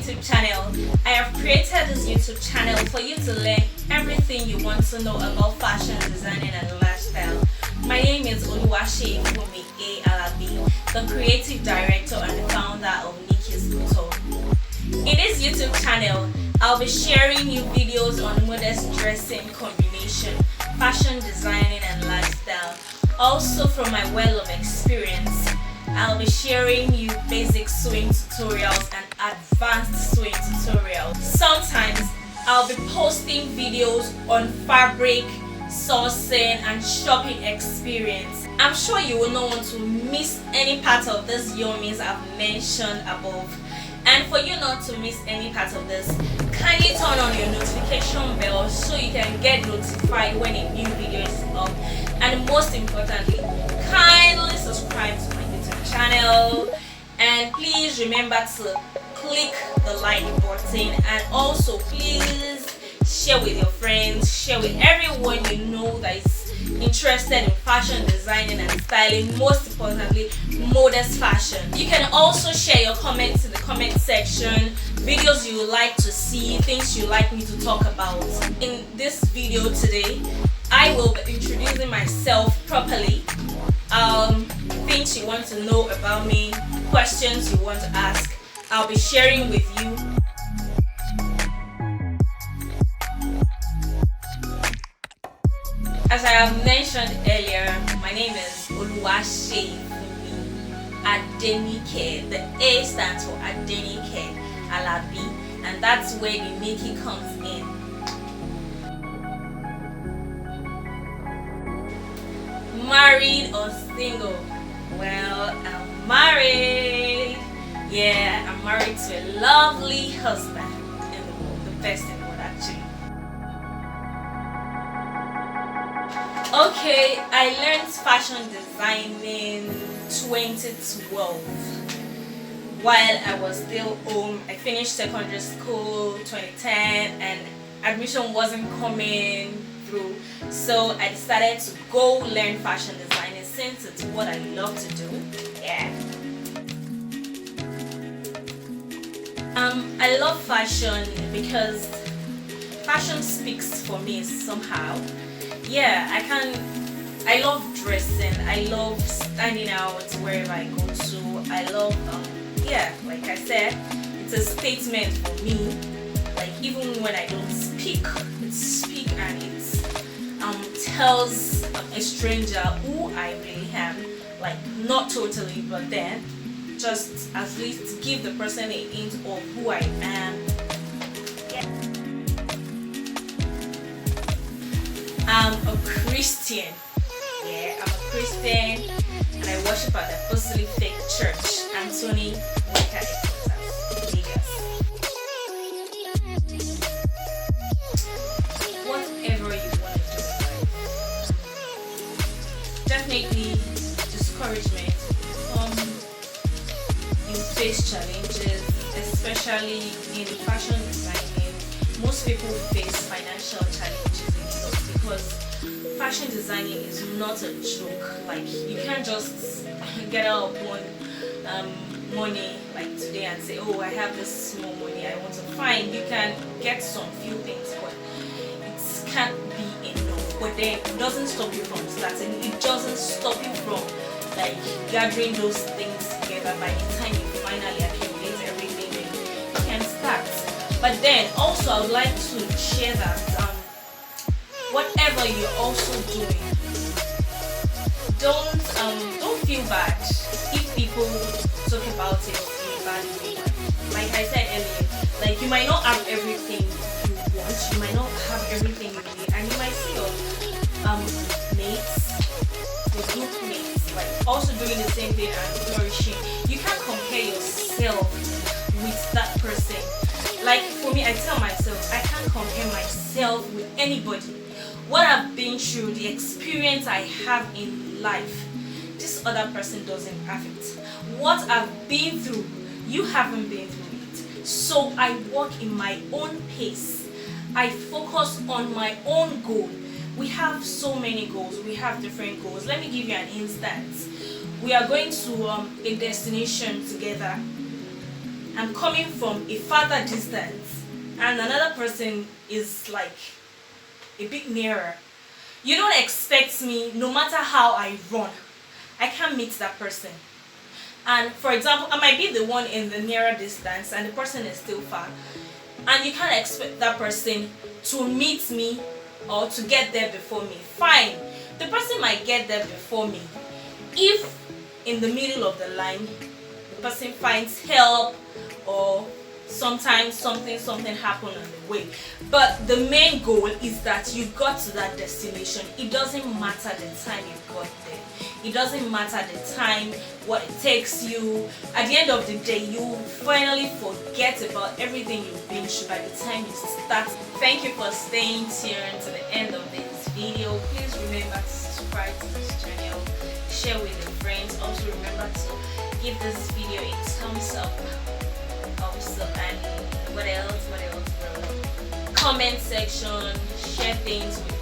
YouTube channel. I have created this YouTube channel for you to learn everything you want to know about fashion designing and lifestyle. My name is Oluwase A. Alabi, the creative director and the founder of Nikki's Couture. In this YouTube channel, I'll be sharing you videos on modest dressing combination, fashion designing and lifestyle. Also from my well of experience, I'll be sharing you basic sewing tutorials and advanced sewing tutorials. Sometimes I'll be posting videos on fabric, sourcing and shopping experience. I'm sure you will not want to miss any part of these yummies I've mentioned above. And for you not to miss any part of this, kindly turn on your notification bell so you can get notified when a new video is up. And most importantly, kindly subscribe to my YouTube channel. And please remember to click the like button, and also please share with your friends, share with everyone you know that is interested in fashion designing and styling, most importantly modest fashion. You can also share your comments in the comment section, videos you would like to see, things you like me to talk about. In this video today, I will be introducing myself properly, things you want to know about me, questions you want to ask, I'll be sharing with you. As I have mentioned earlier, my name is Oluwase Adenike. The A stands for Adenike Alabi, and that's where the Nikki comes in. Married or single? Well, I'm married. Yeah, I'm married to a lovely husband in the world, the best in the world actually. Okay, I learned fashion designing 2012 while I was still home. I finished secondary school 2010 and admission wasn't coming through, so I decided to go learn fashion designing since it's what I love to do. Yeah. I love fashion because fashion speaks for me somehow. Yeah, I love dressing, I love standing out wherever I go to. I love like I said, it's a statement for me. Like even when I don't speak, and it tells a stranger who I really am. Like not totally, but then just at least give the person a hint of who I am. I'm a Christian. Yeah, I'm a Christian and I worship at the Apostolic Faith Church, Anthony Weka Headquarters, Vegas. Whatever you want to do, definitely discouragement. You face challenges, especially in fashion designing. Most people face financial challenges because fashion designing is not a joke. Like you can't just get out one money like today and say, oh, I have this small money I want to find. You can get some few things, but it can't be enough. But then it doesn't stop you from starting. It doesn't stop you from like gathering those things together. By the time you finally accumulate everything, you can start. But then also I would like to share that whatever you're also doing, don't feel bad if people talk about it in a bad way. Like I said earlier, like you might not have everything you want, you might not have everything you need, and you might see your mates, your group mates, like also doing the same thing and flourishing. You can't compare yourself with that person. Like for me, I tell myself I can't compare myself with anybody. What I've been through, the experience I have in life, this other person doesn't have it. What I've been through, you haven't been through it. So I walk in my own pace. I focus on my own goal. We have so many goals. We have different goals. Let me give you an instance. We are going to a destination together. I'm coming from a farther distance and another person is like a bit nearer, you don't expect me, no matter how I run, I can't meet that person. And for example, I might be the one in the nearer distance and the person is still far, and you can't expect that person to meet me or to get there before me. Fine, the person might get there before me if in the middle of the line the person finds help, or sometimes something happened on the way. But the main goal is that you got to that destination. It doesn't matter the time you got there, it doesn't matter the time, what it takes you. At the end of the day, you finally forget about everything you've been through by the time you start. Thank you for staying tuned to the end of this video. Please remember to subscribe to this channel, share with your friends. Also remember to give this video a thumbs up. And what else? Comment section, share things with